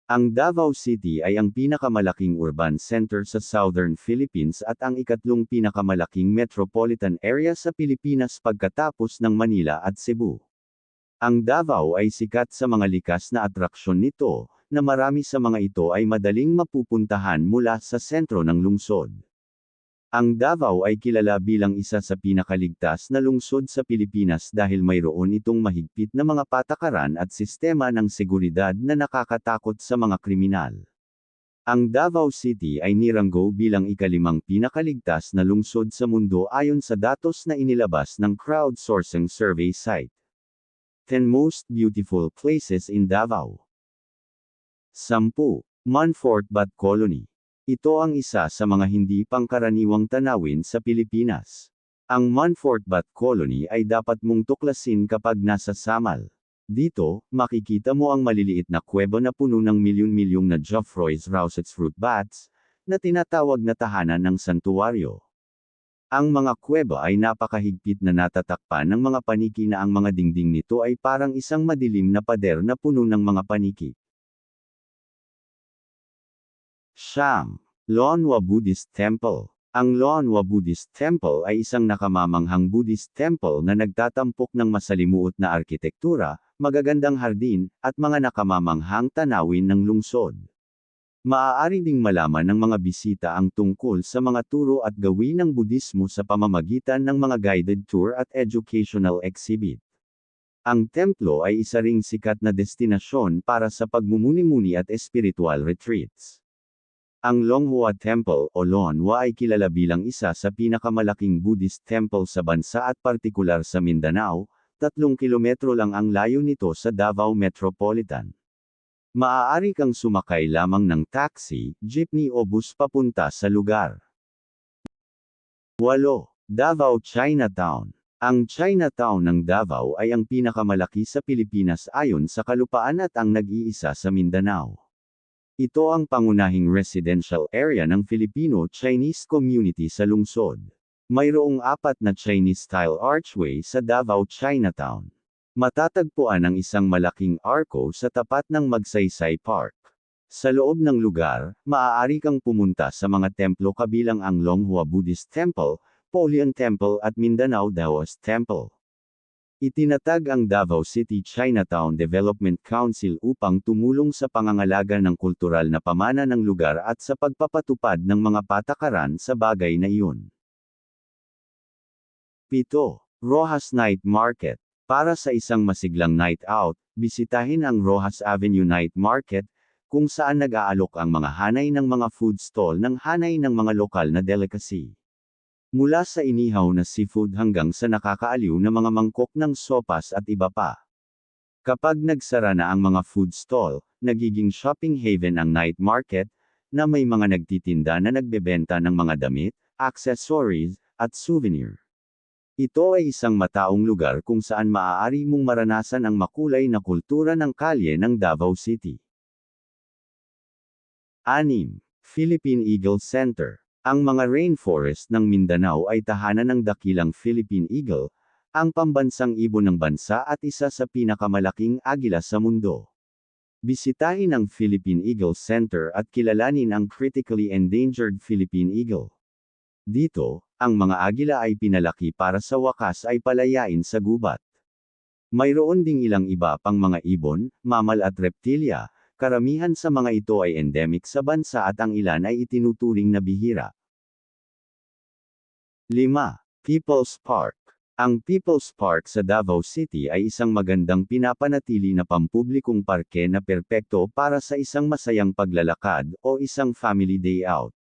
Ang Davao City ay ang pinakamalaking urban center sa Southern Philippines at ang ikatlong pinakamalaking metropolitan area sa Pilipinas pagkatapos ng Manila at Cebu. Ang Davao ay sikat sa mga likas na atraksyon nito, na marami sa mga ito ay madaling mapupuntahan mula sa sentro ng lungsod. Ang Davao ay kilala bilang isa sa pinakaligtas na lungsod sa Pilipinas dahil mayroon itong mahigpit na mga patakaran at sistema ng seguridad na nakakatakot sa mga kriminal. Ang Davao City ay niranggo bilang ikalimang pinakaligtas na lungsod sa mundo ayon sa datos na inilabas ng crowdsourcing survey site. 10 Most Beautiful Places in Davao. 10. Monfort Bat Colony. Ito ang isa sa mga hindi pangkaraniwang tanawin sa Pilipinas. Ang Monfort Bat Colony ay dapat mong tuklasin kapag nasa Samal. Dito, makikita mo ang maliliit na kuweba na puno ng milyon-milyong na Geoffroy's Rousset's fruit bats, na tinatawag na tahanan ng santuwaryo. Ang mga kuweba ay napakahigpit na natatakpan ng mga paniki na ang mga dingding nito ay parang isang madilim na pader na puno ng mga paniki. Siyam. Loanwa Buddhist Temple. Ang Loanwa Buddhist Temple ay isang nakamamanghang Buddhist temple na nagtatampok ng masalimuot na arkitektura, magagandang hardin, at mga nakamamanghang tanawin ng lungsod. Maaari ding malaman ng mga bisita ang tungkol sa mga turo at gawin ng Budismo sa pamamagitan ng mga guided tour at educational exhibit. Ang templo ay isa ring sikat na destinasyon para sa pagmumuni-muni at spiritual retreats. Ang Longhua Temple o Loanwa ay kilala bilang isa sa pinakamalaking Buddhist temple sa bansa at partikular sa Mindanao, 3 kilometro lang ang layo nito sa Davao Metropolitan. Maaari kang sumakay lamang ng taxi, jeepney o bus papunta sa lugar. 8. Davao Chinatown. Ang Chinatown ng Davao ay ang pinakamalaki sa Pilipinas ayon sa kalupaan at ang nag-iisa sa Mindanao. Ito ang pangunahing residential area ng Filipino-Chinese community sa lungsod. Mayroong 4 na Chinese-style archway sa Davao Chinatown. Matatagpuan ang isang malaking arko sa tapat ng Magsaysay Park. Sa loob ng lugar, maaari kang pumunta sa mga templo kabilang ang Longhua Buddhist Temple, Polian Temple at Mindanao Daoist Temple. Itinatag ang Davao City Chinatown Development Council upang tumulong sa pangangalaga ng kultural na pamana ng lugar at sa pagpapatupad ng mga patakaran sa bagay na iyon. 7. Rojas Night Market. Para sa isang masiglang night out, bisitahin ang Rojas Avenue Night Market, kung saan nag-aalok ang mga hanay ng mga food stall ng hanay ng mga lokal na delicacy. Mula sa inihaw na seafood hanggang sa nakakaaliw na mga mangkok ng sopas at iba pa. Kapag nagsara na ang mga food stall, nagiging shopping haven ang night market, na may mga nagtitinda na nagbebenta ng mga damit, accessories, at souvenir. Ito ay isang mataong lugar kung saan maaari mong maranasan ang makulay na kultura ng kalye ng Davao City. 6. Philippine Eagle Center. Ang mga rainforest ng Mindanao ay tahanan ng dakilang Philippine Eagle, ang pambansang ibon ng bansa at isa sa pinakamalaking agila sa mundo. Bisitahin ang Philippine Eagle Center at kilalanin ang critically endangered Philippine Eagle. Dito, ang mga agila ay pinalaki para sa wakas ay palayain sa gubat. Mayroon ding ilang iba pang mga ibon, mammal at reptilya. Karamihan sa mga ito ay endemic sa bansa at ang ilan ay itinuturing na bihira. 5. People's Park. Ang People's Park sa Davao City ay isang magandang pinapanatili na pampublikong parke na perpekto para sa isang masayang paglalakad o isang family day out.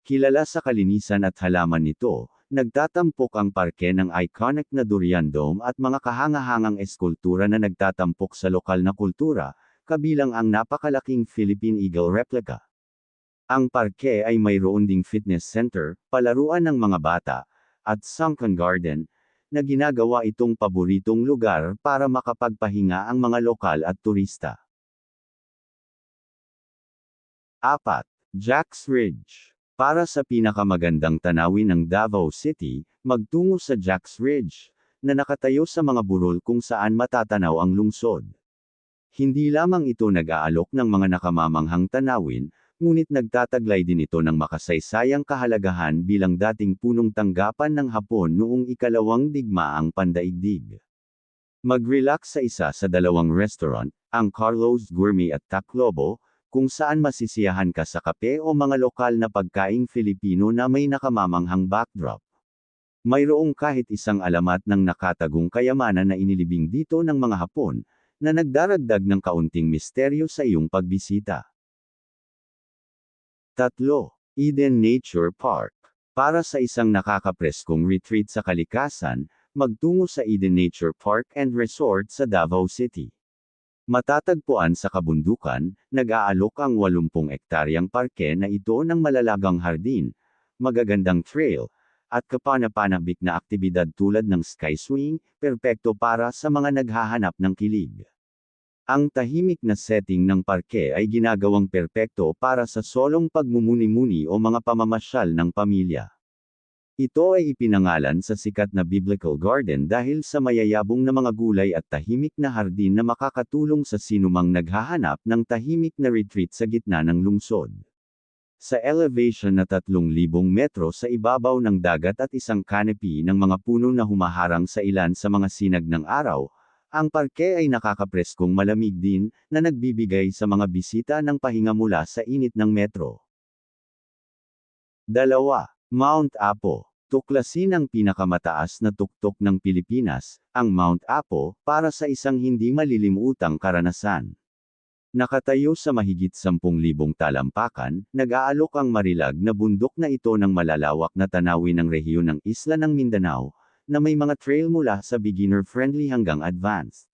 Kilala sa kalinisan at halaman nito, nagtatampok ang parke ng iconic na Durian Dome at mga kahangahangang eskultura na nagtatampok sa lokal na kultura, kabilang ang napakalaking Philippine Eagle replica. Ang parke ay mayroon ding fitness center, palaruan ng mga bata, at sunken garden, na ginagawa itong paboritong lugar para makapagpahinga ang mga lokal at turista. 4. Jack's Ridge. Para sa pinakamagandang tanawin ng Davao City, magtungo sa Jack's Ridge, na nakatayo sa mga burol kung saan matatanaw ang lungsod. Hindi lamang ito nag-aalok ng mga nakamamanghang tanawin, ngunit nagtataglay din ito ng makasaysayang kahalagahan bilang dating punong tanggapan ng Hapon noong ikalawang digmaang pandaigdig. Mag-relax sa isa sa dalawang restaurant, ang Carlos Gourmet at Taclobo, kung saan masisiyahan ka sa kape o mga lokal na pagkaing Filipino na may nakamamanghang backdrop. Mayroong kahit isang alamat ng nakatagong kayamanan na inilibing dito ng mga Hapon, na nagdaragdag ng kaunting misteryo sa iyong pagbisita. 3. Eden Nature Park. Para sa isang nakakapreskong retreat sa kalikasan, magtungo sa Eden Nature Park and Resort sa Davao City. Matatagpuan sa kabundukan, nag-aalok ang 80 ektaryang parke na ito ng malalagang hardin, magagandang trail, at kapanapanabik na aktibidad tulad ng sky swing, perpekto para sa mga naghahanap ng kilig. Ang tahimik na setting ng parke ay ginagawang perpekto para sa solong pagmumuni-muni o mga pamamasyal ng pamilya. Ito ay ipinangalan sa sikat na biblical garden dahil sa mayayabong na mga gulay at tahimik na hardin na makakatulong sa sinumang naghahanap ng tahimik na retreat sa gitna ng lungsod. Sa elevation na 3,000 metro sa ibabaw ng dagat at isang canopy ng mga puno na humaharang sa ilan sa mga sinag ng araw, ang parke ay nakakapreskong malamig din, na nagbibigay sa mga bisita ng pahinga mula sa init ng metro. 2. Mount Apo. Tuklasin ang pinakamataas na tuktok ng Pilipinas, ang Mount Apo, para sa isang hindi malilimutang karanasan. Nakatayo sa mahigit 10,000 talampakan, nag-aalok ang marilag na bundok na ito ng malalawak na tanawin ng rehiyon ng isla ng Mindanao, na may mga trail mula sa beginner-friendly hanggang advanced.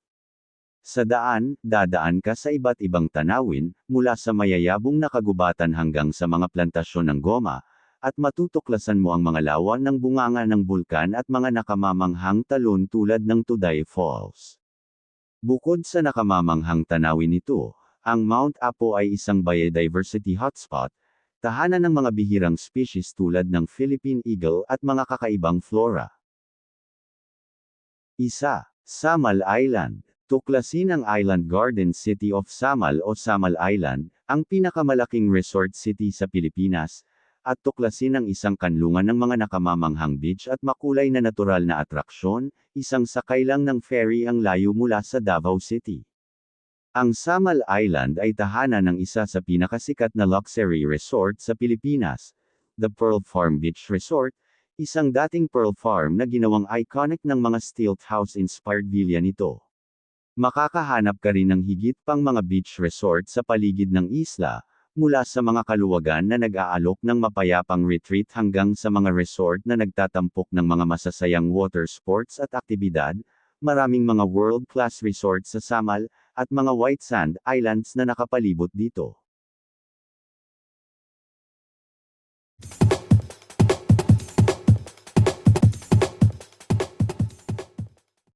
Sa daan, dadaan ka sa iba't ibang tanawin, mula sa mayayabong na kagubatan hanggang sa mga plantasyon ng goma, at matutuklasan mo ang mga lawa ng bunganga ng bulkan at mga nakamamanghang talon tulad ng Tuday Falls. Bukod sa nakamamanghang tanawin nito, ang Mount Apo ay isang biodiversity hotspot, tahanan ng mga bihirang species tulad ng Philippine eagle at mga kakaibang flora. 1. Samal Island. Tuklasin ang Island Garden City of Samal o Samal Island, ang pinakamalaking resort city sa Pilipinas, at tuklasin ang isang kanlungan ng mga nakamamanghang beach at makulay na natural na atraksyon, isang sakay lang ng ferry ang layo mula sa Davao City. Ang Samal Island ay tahanan ng isa sa pinakasikat na luxury resort sa Pilipinas, the Pearl Farm Beach Resort, isang dating pearl farm na ginawang iconic ng mga stilt house-inspired villa nito. Makakahanap ka rin ng higit pang mga beach resort sa paligid ng isla, mula sa mga kaluwagan na nag-aalok ng mapayapang retreat hanggang sa mga resort na nagtatampok ng mga masasayang water sports at aktibidad, maraming mga world-class resorts sa Samal, at mga white sand islands na nakapalibot dito.